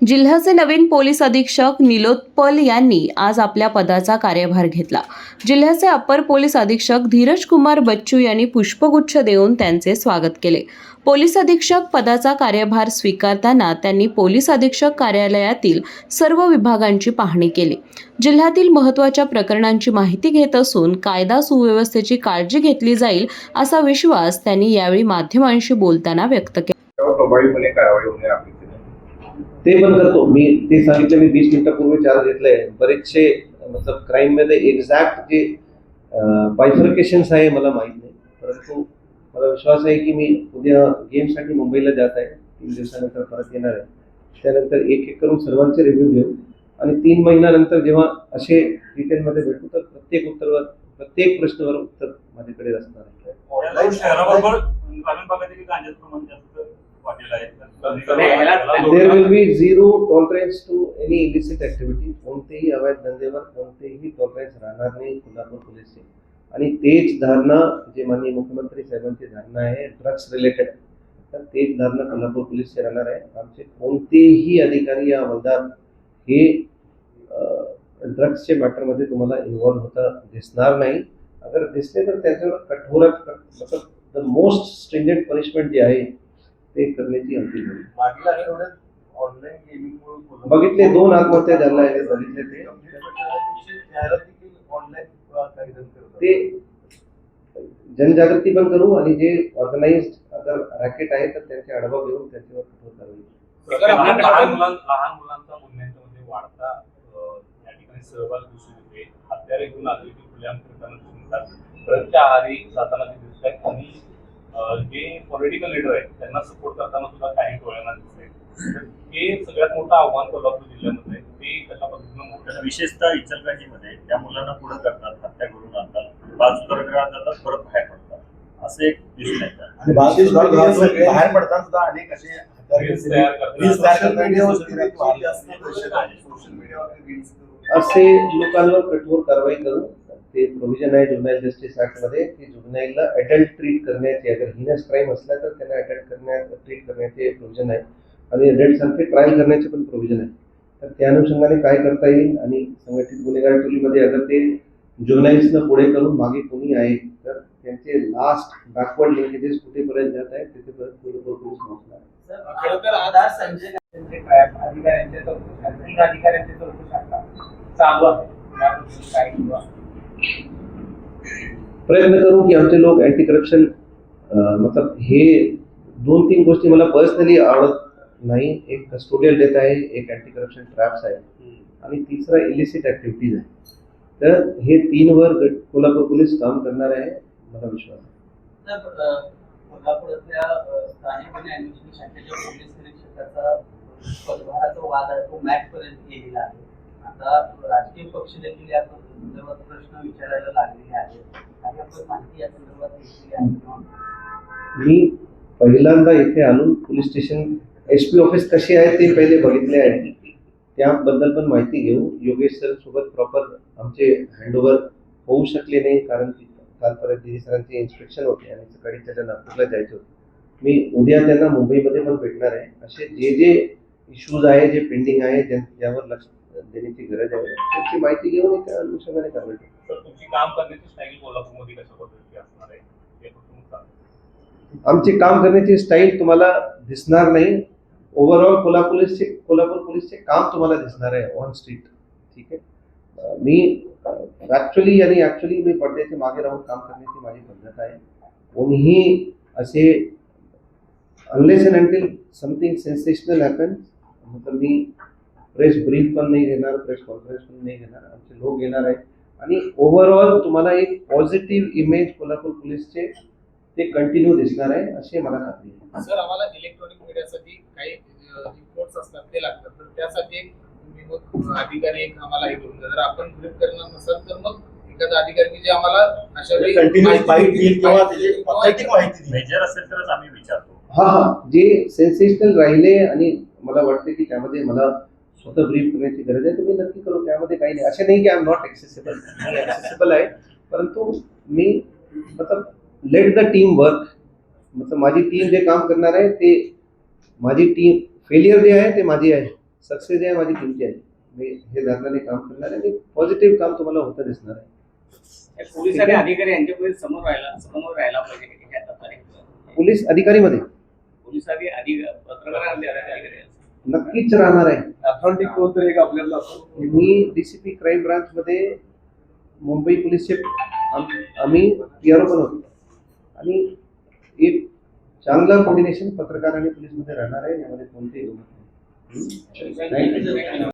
जिल्ह्याचे नवीन पोलीस अधीक्षक निलोत्पल यांनी आज आपल्या पदाचा कार्यभार घेतला. जिल्ह्याचे अप्पर पोलीस अधीक्षक धीरज कुमार बच्चू यांनी पुष्पगुच्छ देऊन त्यांचे स्वागत केले. पोलीस अधीक्षक पदाचा कार्यभार स्वीकारताना त्यांनी पोलीस अधीक्षक कार्यालयातील सर्व विभागांची पाहणी केली. जिल्ह्यातील महत्त्वाच्या प्रकरणांची माहिती घेत असून कायदा सुव्यवस्थेची काळजी घेतली जाईल असा विश्वास त्यांनी यावेळी माध्यमांशी बोलताना व्यक्त केला. प्रभावीपणे कारवाई होणे अपेक्षित आहे. ते पण करतो मी. ते सांगितलं मी 20 मिनिटापूर्वी चार्ज घेतलंय. बरेचसे मतलब क्राईम मध्ये एक्झॅक्ट जे बायफर्केशन्स आहे मला माहित नाही, परंतु मला विश्वास आहे की मी उद्या गेमसाठी मुंबईला जात आहे. 3 दिवसानंतर परत येणार आहे. त्यानंतर एक एक करून सर्वांचे रिव्ह्यू घेऊ आणि 3 महिन्यानंतर जेव्हा असे डिटेलमध्ये भेटू तर प्रत्येक प्रश्नावर उत्तर माझ्याकडे असणार आहे. शहराबरोबर ग्रामीण भागातील गांजाचं प्रमाण जास्त वाढलेलं आहे. There will be zero tolerance to any illicit activity. कोणतेही अवैध धंदेवर कोणतेही टॉलरन्स राहणार नाही कोल्हापूर पोलीसचे. आणि तेच धारणा जे माननीय मुख्यमंत्री साहेबांची धारणा आहे ड्रग्स रिलेटेड, तर तेच धारणा कोल्हापूर पोलीसचे राहणार आहे. आमचे कोणतेही अधिकारी या हवालदार हे ड्रग्सच्या मॅटरमध्ये तुम्हाला इन्व्हॉल्व्ह होता दिसणार नाही. अगर दिसले तर त्याच्यावर कठोरात मतलब द मोस्ट स्ट्रिंजेंट पनिशमेंट जे आहे ते करण्याची आमची गरज. मागील आठवड्यात ऑनलाईन गेमिंगमुळे बघितले 2 आत्महत्या झाल्या आहेत, बघितले ते जनजागृती पण करू आणि जे ऑर्गनाइज्ड अगर रॅकेट आहे तर त्यांचे आढावा घेऊन त्यांच्यावर कठोर कारवाई. लहान मुलांचा गुन्ह्यांमध्ये वाढता या ठिकाणी सहभाग दिसून येते. हत्यारे घेऊन नागरिक खुलेआम करताना दिसून येतात. ट्रकच्या आहारी जाताना ते दिसत आहेत आणि जे पॉलिटिकल लीडर आहेत त्यांना सपोर्ट करताना सुद्धा काही टोळ्यांना दिसत आहे. हे सगळ्यात मोठं आव्हान कोल्हापूर जिल्ह्यामध्ये ते कशा पद्धतीनं मोठ्या विशेषतः इचलकरंजीमध्ये त्या मुलांना पुढे करतात, हत्या करून आणतात, बाल सुधारगृहात जातात, परत बाहेर पडतात, असं एक दिसून येतं. आणि बाहेर पडताना सुद्धा अनेक असे असे लोकांवर कठोर कारवाई करू. ते प्रोव्हिजन आहे जुव्हनाईल जस्टिस ऍक्ट मध्ये की जुव्हनाईलला अडल्ट ट्रीट करण्याचे, अगर हिनस क्राईम असला तर त्यांना अडल्ट ट्रीट करण्याचे प्रोव्हिजन आहे आणि अडल्ट सारखे ट्रायल करण्याचे पण प्रोव्हिजन आहे. तर त्या अनुषंगाने काय करता येईल आणि संघटित गुन्हेगार टोळीमध्ये अगर ते जुव्हनाईल्सना पुढे करून मागे कोणी आहे तर त्यांचे लास्ट बॅकवर्ड लिंकेजेस कुठेपर्यंत जात आहेत तिथेपर्यंत पोलीस पोहोचणार. खरं तर आधार संजय अधिकाऱ्यांच्या चौकशा चालू आहे. प्रयत्न करू की आमचे लोक अँटी करप्शन मतलब हे 2-3 गोष्टी मला पर्सनली आवडत नाही. एक कस्टोडियल डेथ आहे, एक अँटी करप्शन ट्रॅप्स आहे आणि तिसरा इलिसिट ऍक्टिव्हिटीज आहे. तर हे 3 वर कोल्हापूर पोलीस काम करणार आहे, मला विश्वास आहे. कोल्हापुरातल्या स्थानिक गुन्हे अन्वेषण शाखेच्या पोलीस निरीक्षकाचा पदभाराचा वाद आहे तो मॅच पर्यंत गेलेला आहे. आता राजकीय पक्ष देखील या संदर्भात प्रश्न विचारायला लागलेले आहेत आणि आपण माहिती या संदर्भात घेतलेली आहे. मी पहिल्यांदा इथे आलो, पोलीस स्टेशन SP ऑफिस कशी आहे ते पहिले बघितले आहे, त्याबद्दल पण माहिती घेऊ. योगेश सर सोबत प्रॉपर आमचे हँडओव्हर होऊ शकले नाही कारण की कालपर्यंत दिदी सरांचे इन्स्पेक्शन होते आणि सकाळी त्याच्या नागपूरला जायचे होते. मी उद्या त्यांना मुंबईमध्ये पण भेटणार आहे. असे जे इश्यूज आहे जे पेंडिंग आहे ज्यावर लक्ष देण्याची गरज आहे त्याची माहिती घेऊन त्या अनुषंगाने कारवाई करू. तुमची काम करण्याची स्टाईल कोल्हापूरमध्ये कशा पद्धतीची असणार आहे हे फक्त आमची काम करण्याची स्टाईल तुम्हाला दिसणार नाही. ओव्हरऑल कोल्हापूर पोलीसचे काम तुम्हाला दिसणार आहे ऑन स्ट्रीट. ठीक आहे. मी ऍक्च्युली मी पडद्याच्या मागे राहून काम करण्याची माझी पद्धत आहे. कोणीही असे unless and until something sensational happens मतलब मी प्रेस ब्रीफ पण नाही घेणार, प्रेस कॉन्फरन्स पण नाही घेणार. आमचे लोक येणार आहेत आणि ओव्हरऑल तुम्हाला एक पॉझिटिव्ह इमेज कोल्हापूर पोलीसचे ते कंटिन्यू दिसणार आहे असे मला खात्री आहे. सर आम्हाला इलेक्ट्रॉनिक मीडियासाठी काही रिपोर्ट्स असतात ते लागतात, तर त्यासाठी एक तुम्ही मग अधिकारी एक आम्हाला हे करून द्या. जर आपण ब्रीफ करणार नसाल तर मग एखादा अधिकारी जे आम्हाला अशा वेळी मेजर असेल तरच आम्ही विचारतो. जे सेन्सेशनल राहिले आणि मला वाटते की त्यामध्ये मला स्वतः ब्रीफ करण्याची गरज आहे तर मी नक्की करू. त्यामध्ये काही नाही. असे नाही की I am not accessible, me accessible आहे, परंतु मी मतलब लेट द टीम वर्क. मतलब माझी टीम जे काम करणार आहे ते माझी टीम फेलियर जे आहे ते माझी आहे. सक्सेस आहे माझी टीमची आहे. मी हे धरणाने काम करणार आहे आणि पॉझिटिव्ह काम तुम्हाला होतं दिसणार आहे. पोलीस आणि अधिकारी यांच्यापुढे समोर राहायला पाहिजे ह्या तत्वाने. पोलीस अधिकारीमध्ये पोलीस पत्रकार अधिकारी नक्कीच राहणार आहे. अथॉरिटी कोणतरी एक आपल्याला मी डीसीपी क्राईम ब्रांच मध्ये मुंबई पोलीसचे आम्ही PRO पण होतो आणि एक चांगलं कॉर्डिनेशन पत्रकार आणि पोलीस मध्ये राहणार आहे. यामध्ये कोणतेही गमत नाही.